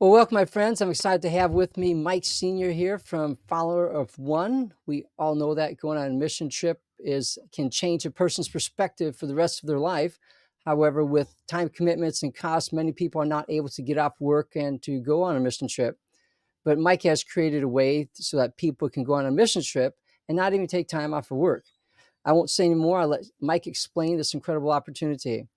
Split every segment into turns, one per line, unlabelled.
Well, welcome, my friends. I'm excited to have with me Mike Sr. here from Follower of One. We all know that going on a mission trip can change a person's perspective for the rest of their life. However, with time commitments and costs, many people are not able to get off work and to go on a mission trip. But Mike has created a way so that people can go on a mission trip and not even take time off of work. I won't say any more. I'll let Mike explain this incredible opportunity.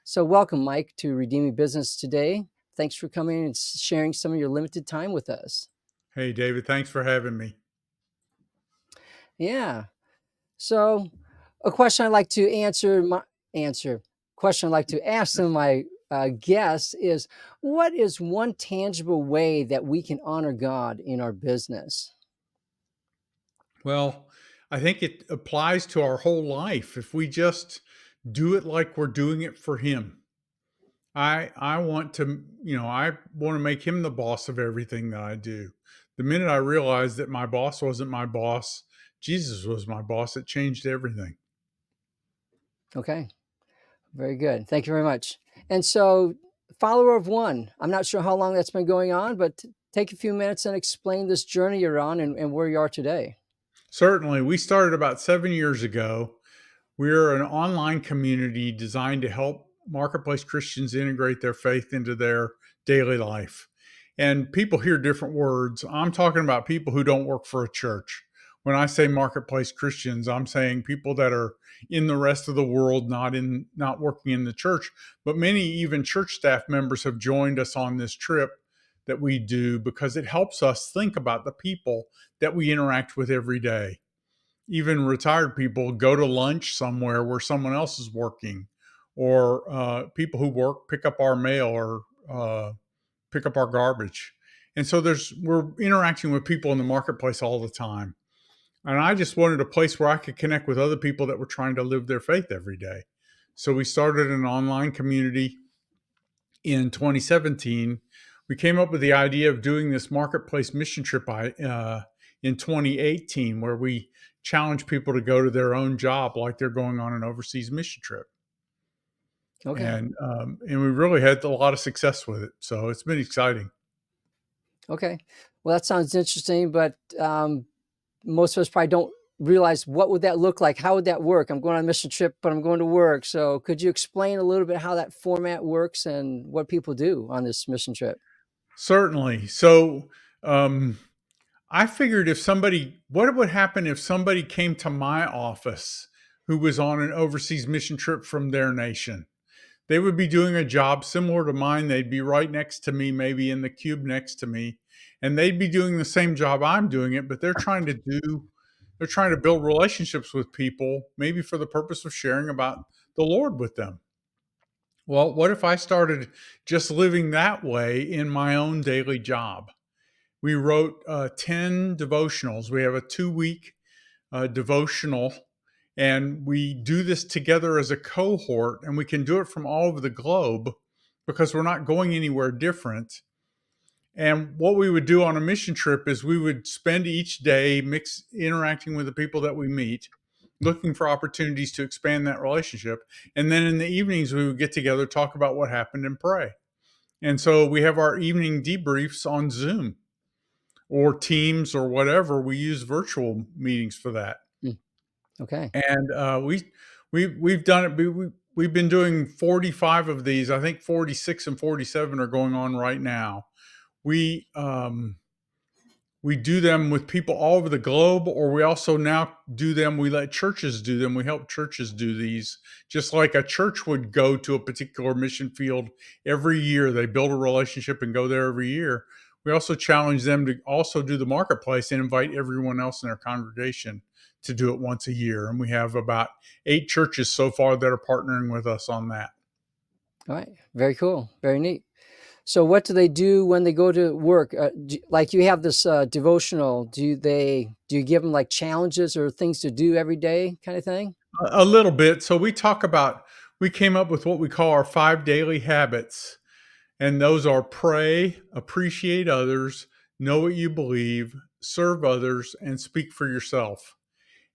So welcome, Mike, to Redeeming Business today. Thanks for coming and sharing some of your limited time with us.
Hey, David, thanks for having me.
Yeah. So a question I'd like to question I'd like to ask some of my guests is, what is one tangible way that we can honor God in our business?
Well, I think it applies to our whole life if we just do it like we're doing it for him. I want to, I want to make him the boss of everything that I do. The minute I realized that my boss wasn't my boss, Jesus was my boss, it changed everything.
Okay. Very good. Thank you very much. And so, follower of one, I'm not sure how long that's been going on, but take a few minutes and explain this journey you're on and where you are today.
Certainly, we started about 7 years ago. We're an online community designed to help marketplace Christians integrate their faith into their daily life. And people hear different words. I'm talking about people who don't work for a church. When I say marketplace Christians, I'm saying people that are in the rest of the world, not working in the church. But many even church staff members have joined us on this trip that we do because it helps us think about the people that we interact with every day. Even retired people go to lunch somewhere where someone else is working, or people who work pick up our mail or pick up our garbage. And so we're interacting with people in the marketplace all the time. And I just wanted a place where I could connect with other people that were trying to live their faith every day. So we started an online community in 2017. We came up with the idea of doing this marketplace mission trip in 2018, where we challenge people to go to their own job like they're going on an overseas mission trip.
Okay.
And we really had a lot of success with it. So it's been exciting.
Okay. Well, that sounds interesting, but most of us probably don't realize what would that look like. How would that work? I'm going on a mission trip, but I'm going to work. So, could you explain a little bit how that format works and what people do on this mission trip?
Certainly. So um, I figured what would happen if somebody came to my office who was on an overseas mission trip from their nation? They would be doing a job similar to mine. They'd be right next to me, maybe in the cube next to me, and they'd be doing the same job I'm doing it, but they're trying to build relationships with people, maybe for the purpose of sharing about the Lord with them. Well, what if I started just living that way in my own daily job? We wrote 10 devotionals. We have a 2 week devotional, and we do this together as a cohort, and we can do it from all over the globe because we're not going anywhere different. And what we would do on a mission trip is we would spend each day interacting with the people that we meet, looking for opportunities to expand that relationship. And then in the evenings, we would get together, talk about what happened, and pray. And so we have our evening debriefs on Zoom or Teams or whatever. We use virtual meetings for that.
Mm, okay.
And we've done it. We've been doing 45 of these. I think 46 and 47 are going on right now. We um, we do them with people all over the globe, or we also now do them. We let churches do them. We help churches do these, just like a church would go to a particular mission field every year. They build a relationship and go there every year. We also challenge them to also do the marketplace and invite everyone else in their congregation to do it once a year. And we have about 8 churches so far that are partnering with us on that.
All right. Very cool. Very neat. So, what do they do when they go to work? Like you have this devotional. Do you give them like challenges or things to do every day, kind of thing?
A little bit. So we came up with what we call our 5 daily habits. And those are pray, appreciate others, know what you believe, serve others, and speak for yourself.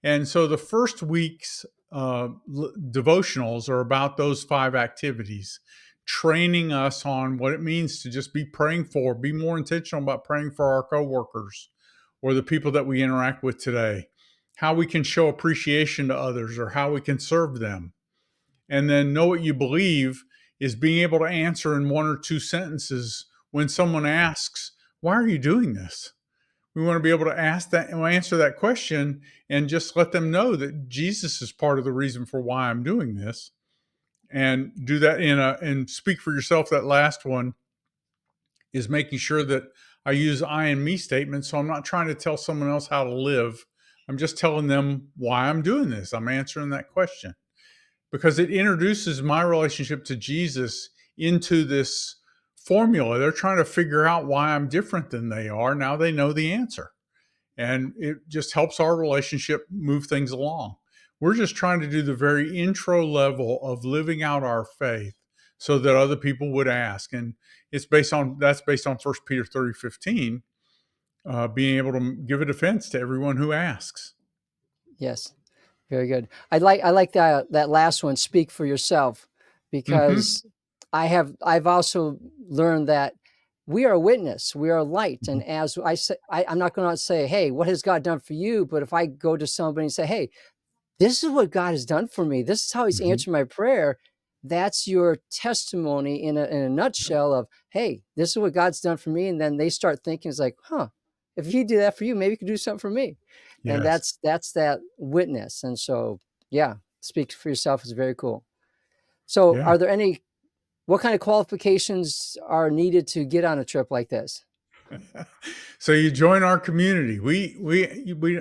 And so the first week's devotionals are about those 5 activities. training us on what it means to just be praying for, be more intentional about praying for our coworkers or the people that we interact with today, how we can show appreciation to others or how we can serve them. And then know what you believe is being able to answer in one or two sentences when someone asks, why are you doing this? We want to be able to ask that and answer that question and just let them know that Jesus is part of the reason for why I'm doing this. And do that and speak for yourself. That last one is making sure that I use I and me statements. So I'm not trying to tell someone else how to live. I'm just telling them why I'm doing this. I'm answering that question because it introduces my relationship to Jesus into this formula. They're trying to figure out why I'm different than they are. Now they know the answer. And it just helps our relationship move things along. We're just trying to do the very intro level of living out our faith so that other people would ask. And that's based on 1 Peter 3:15, being able to give a defense to everyone who asks.
Yes. Very good. I like that last one, speak for yourself,
Mm-hmm.
because I've also learned that we are a witness, we are a light. And as I say, I'm not going to say, hey, what has God done for you? But if I go to somebody and say, hey, this is what God has done for me, this is how he's
Mm-hmm.
answered my prayer, that's your testimony in a nutshell of, hey, this is what God's done for me. And then they start thinking, it's like, huh, if he did that for you, maybe he could do something for me. And
Yes.
that's that witness. And so, yeah, speak for yourself is very cool. So
Yeah.
are there any, what kind of qualifications are needed to get on a trip like this?
So you join our community. We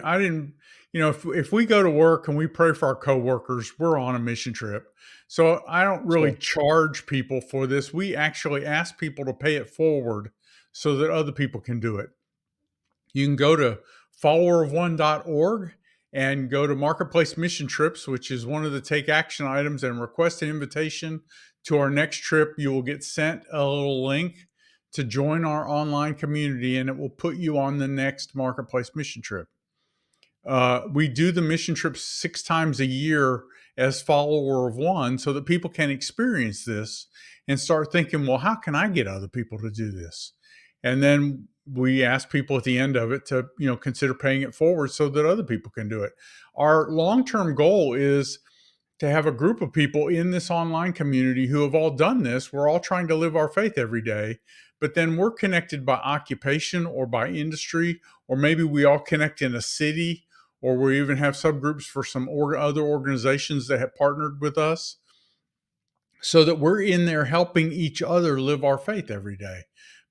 I didn't, if we go to work and we pray for our coworkers, we're on a mission trip. So I don't really
Sure.
charge people for this. We actually ask people to pay it forward so that other people can do it. You can go to followerof1.org and go to Marketplace Mission Trips, which is one of the take action items, and request an invitation to our next trip. You will get sent a little link to join our online community, and it will put you on the next Marketplace Mission Trip. We do the mission trips 6 times a year as follower of one so that people can experience this and start thinking, well, how can I get other people to do this? And then we ask people at the end of it to, consider paying it forward so that other people can do it. Our long-term goal is to have a group of people in this online community who have all done this. We're all trying to live our faith every day, but then we're connected by occupation or by industry, or maybe we all connect in a city, or we even have subgroups for some other organizations that have partnered with us so that we're in there helping each other live our faith every day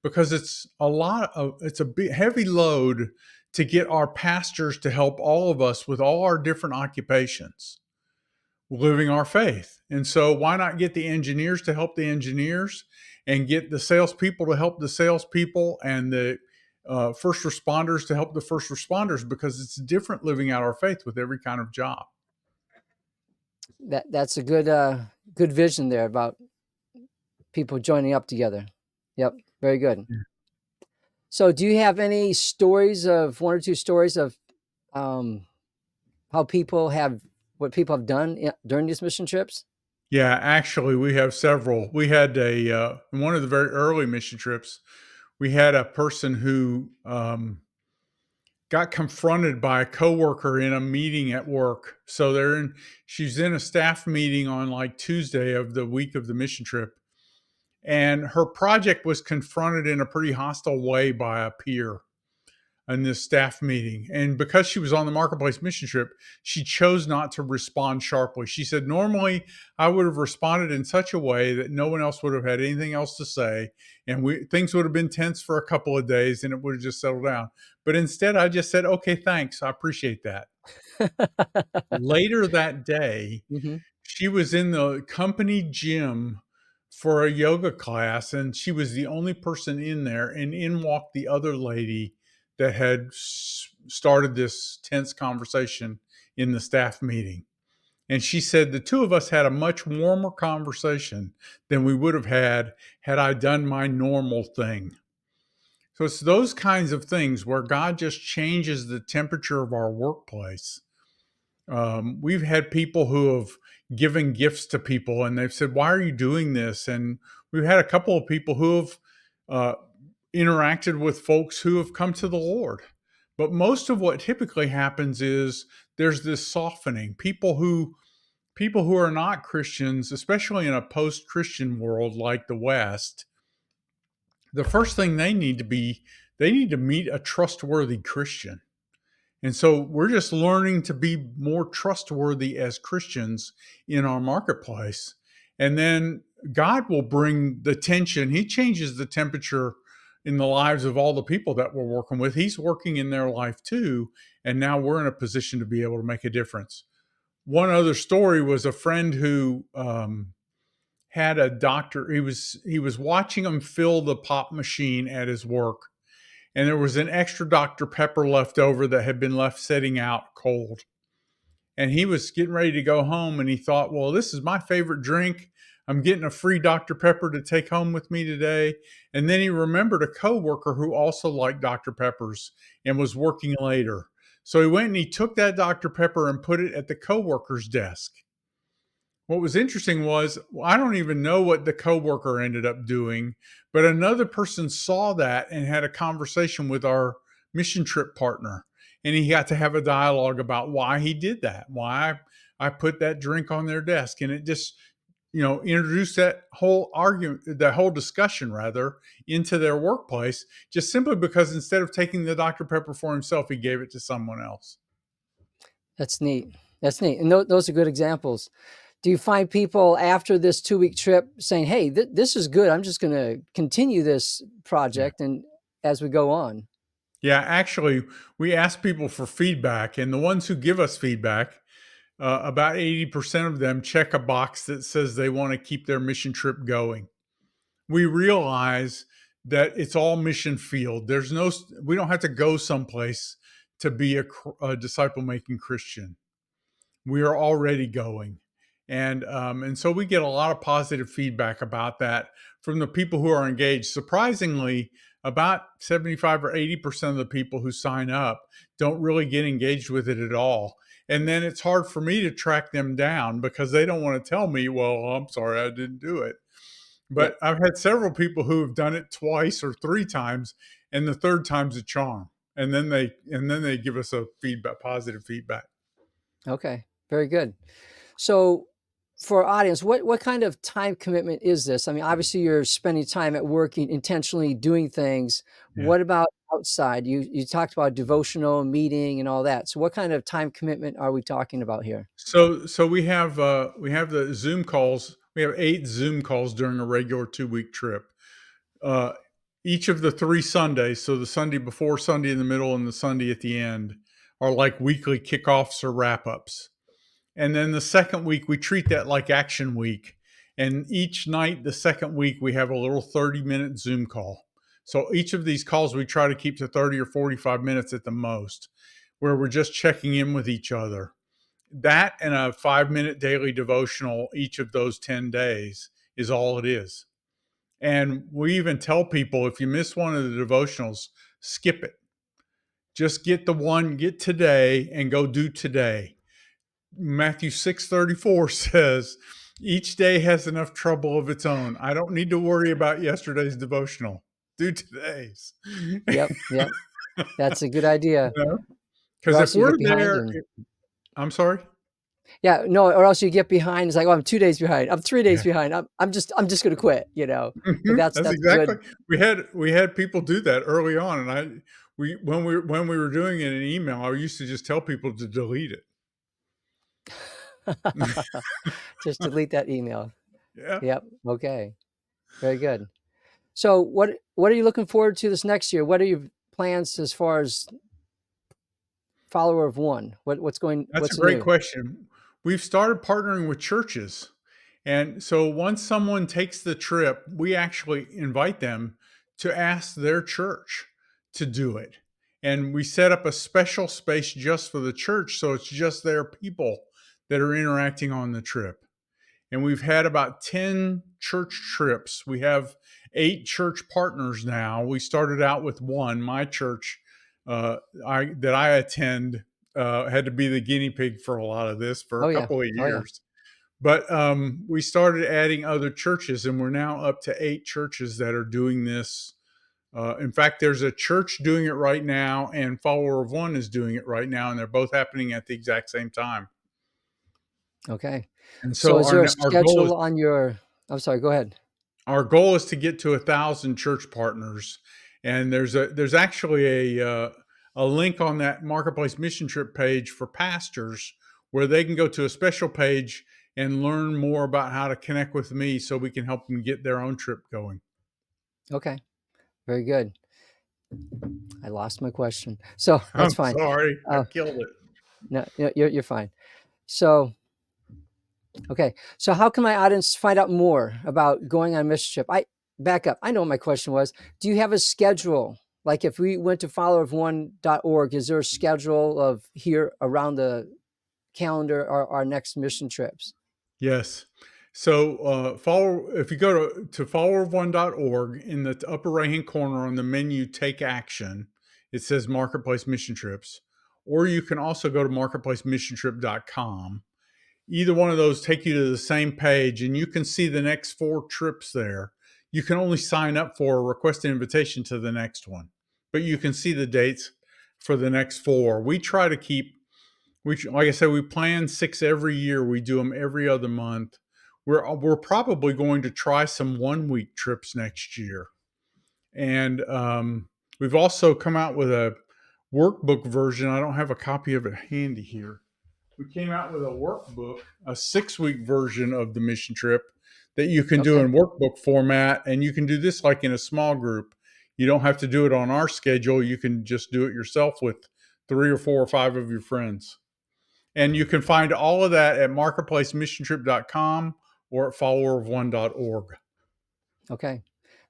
because it's a big, heavy load to get our pastors to help all of us with all our different occupations living our faith. And so, why not get the engineers to help the engineers and get the salespeople to help the salespeople and the first responders to help the first responders because it's different living out our faith with every kind of job.
That's a good vision there about people joining up together. Yep, very good.
Yeah.
So do you have any stories of one or two stories of um, how people have what people have done during these mission trips?
Yeah, actually, we have several. We had in one of the very early mission trips, we had a person who got confronted by a coworker in a meeting at work. So she's in a staff meeting on like Tuesday of the week of the mission trip, and her project was confronted in a pretty hostile way by a peer in this staff meeting. And because she was on the marketplace mission trip, she chose not to respond sharply. She said, normally I would have responded in such a way that no one else would have had anything else to say. And things would have been tense for a couple of days and it would have just settled down. But instead, I just said, okay, thanks. I appreciate that. Later that day,
Hmm.
she was in the company gym for a yoga class, and she was the only person in there. And in walked the other lady that had started this tense conversation in the staff meeting. And she said the two of us had a much warmer conversation than we would have had I done my normal thing. So it's those kinds of things where God just changes the temperature of our workplace. We've had people who have, giving gifts to people, and they've said, "Why are you doing this?" And we've had a couple of people who have uh, interacted with folks who have come to the Lord. But most of what typically happens is there's this softening. People who are not Christians, especially in a post-Christian world like the West, the first thing they need to meet a trustworthy Christian. And so we're just learning to be more trustworthy as Christians in our marketplace. And then God will bring the tension. He changes the temperature in the lives of all the people that we're working with. He's working in their life too. And now we're in a position to be able to make a difference. One other story was a friend who had a doctor. He was watching him fill the pop machine at his work, and there was an extra Dr. Pepper left over that had been left sitting out cold. And he was getting ready to go home, and he thought, well, this is my favorite drink. I'm getting a free Dr. Pepper to take home with me today. And then he remembered a coworker who also liked Dr. Peppers and was working later. So he went and he took that Dr. Pepper and put it at the coworker's desk. What was interesting was, well, I don't even know what the coworker ended up doing, but another person saw that and had a conversation with our mission trip partner. And he got to have a dialogue about why he did that, why I put that drink on their desk. And it just, introduced that whole argument, that whole discussion rather, into their workplace, just simply because instead of taking the Dr. Pepper for himself, he gave it to someone else.
That's neat. That's neat. And those are good examples. Do you find people after this 2-week trip saying, "Hey, this is good. I'm just going to continue this
Yeah.
project," and as we go on?
Yeah, actually, we ask people for feedback, and the ones who give us feedback, about 80% of them check a box that says they want to keep their mission trip going. We realize that it's all mission field. We don't have to go someplace to be a disciple making Christian. We are already going. And so we get a lot of positive feedback about that from the people who are engaged. Surprisingly, about 75 or 80% of the people who sign up don't really get engaged with it at all. And then it's hard for me to track them down because they don't want to tell me, well, I'm sorry, I didn't do it. But
Yep.
I've had several people who have done it twice or three times, and the third time's a charm. And then they give us a feedback, positive feedback.
Okay. Very good. So, for our audience, what kind of time commitment is this? I mean, obviously, you're spending time at work, intentionally doing things.
Yeah.
What about outside? You talked about devotional, meeting, and all that. So, what kind of time commitment are we talking about here?
So we have the Zoom calls. We have 8 Zoom calls during a regular 2-week trip. Uh, each of the 3 Sundays, so the Sunday before, Sunday in the middle, and the Sunday at the end, are like weekly kickoffs or wrap ups. And then the second week, we treat that like Action Week. And each night, the second week, we have a little 30-minute Zoom call. So each of these calls, we try to keep to 30 or 45 minutes at the most, where we're just checking in with each other. That and a 5-minute daily devotional each of those 10 days is all it is. And we even tell people if you miss one of the devotionals, skip it. Just get today and go do today. Matthew 6:34 says, each day has enough trouble of its own. I don't need to worry about yesterday's devotional. Do today's.
Yep. Yep. That's a good idea. Or
Because if
else you
we're
get behind,
there,
and
I'm sorry.
yeah, no, or else you get behind. It's like, oh, I'm 2 days behind. I'm 3 days
Yeah.
behind. I'm just going to quit. But
Mhm.
that's
That's
that's
exactly.
good.
We had people do that early on, and when we were doing it in email, I used to just tell people to delete it.
Just delete that email.
Yeah.
Yep. Okay. Very good. So what are you looking forward to this next year? What are your plans as far as follower of one?
That's a
What's
great
new?
question. We've started partnering with churches. And so once someone takes the trip, we actually invite them to ask their church to do it. And we set up a special space just for the church. So it's just their people that are interacting on the trip. And we've had about 10 church trips. We have 8 church partners now. We started out with one. My church uh, that I attend had to be the guinea pig for a lot of this for a
Oh yeah.
couple of
Oh yeah.
years. But we started adding other churches, and we're now up to 8 churches that are doing this. In fact, there's a church doing it right now, and Follower of One is doing it right now, and they're both happening at the exact same time.
Okay.
And
So
so
is there a
our goal is
schedule on your I'm sorry, go ahead.
to get to 1,000 church partners, and there's actually a link on that Marketplace Mission Trip page for pastors where they can go to a special page and learn more about how to connect with me, so we can help them get their own trip going.
Okay. Very good. I lost my question. So that's
I'm
fine.
sorry, I
Uh,
killed it.
no, you're fine. So, okay. So how can my audience find out more about going on a mission trip? I back up. I know what my question was. Do you have a schedule? Like if we went to followerofone.org, is there a schedule of here around the calendar or our next mission trips?
Yes. So follow if you go to followerofone.org, in the upper right hand corner on the menu Take Action, it says Marketplace Mission Trips. Or you can also go to marketplacemissiontrip.com. Either one of those take you to the same page, and you can see the next 4 trips there. You can only sign up for or request an invitation to the next one, but you can see the dates for the next 4. We try to keep, like I said, we plan 6 every year. We do them every other month. We're probably going to try some 1-week trips next year, and we've also come out with a workbook version. I don't have a copy of it handy here. We came out with a workbook, a 6-week version of the mission trip that you can do
Okay.
in workbook format, and you can do this like in a small group. You don't have to do it on our schedule. You can just do it yourself with 3 or 4 or 5 of your friends. And you can find all of that at marketplacemissiontrip.com or at followerofone.org.
Okay.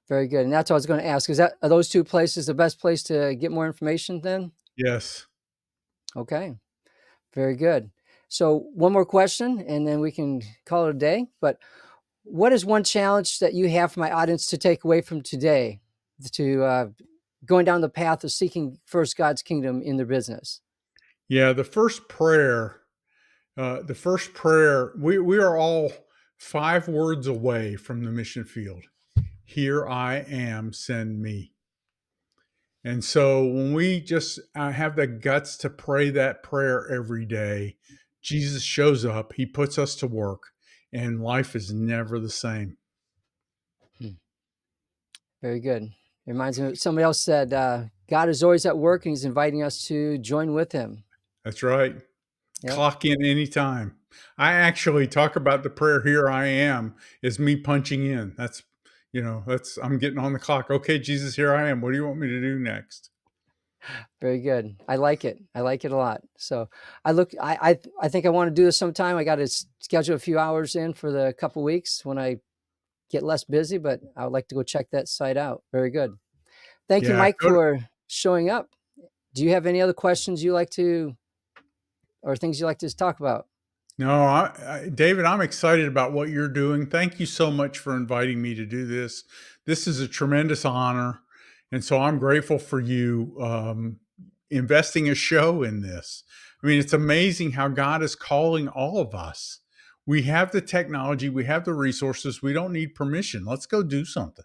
Very good. And that's what I was going to ask. Are those two places the best place to get more information then?
Yes.
Okay. Very good. So one more question and then we can call it a day. But what is one challenge that you have for my audience to take away from today to going down the path of seeking first God's kingdom in their business?
Yeah, the first prayer, we are all 5 words away from the mission field. Here I am, send me. And so when we just have the guts to pray that prayer every day, Jesus shows up, he puts us to work, and life is never the same.
Hmm. Very good. It reminds me of somebody else said, God is always at work and he's inviting us to join with him.
That's right.
Yep.
Clock in anytime. I actually talk about the prayer, here I am, as me punching in. That's I'm getting on the clock. Okay, Jesus, here I am. What do you want me to do next?
Very good. I like it. I like it a lot. So I think I want to do this sometime. I got to schedule a few hours in for the couple weeks when I get less busy, but I would like to go check that site out. Very good. Thank you,
Yeah,
Mike, for showing up. Do you have any other questions you like to, or things you like to talk about?
No, David, I'm excited about what you're doing. Thank you so much for inviting me to do this. This is a tremendous honor. And so I'm grateful for you investing a show in this. I mean, it's amazing how God is calling all of us. We have the technology, we have the resources, we don't need permission. Let's go do something.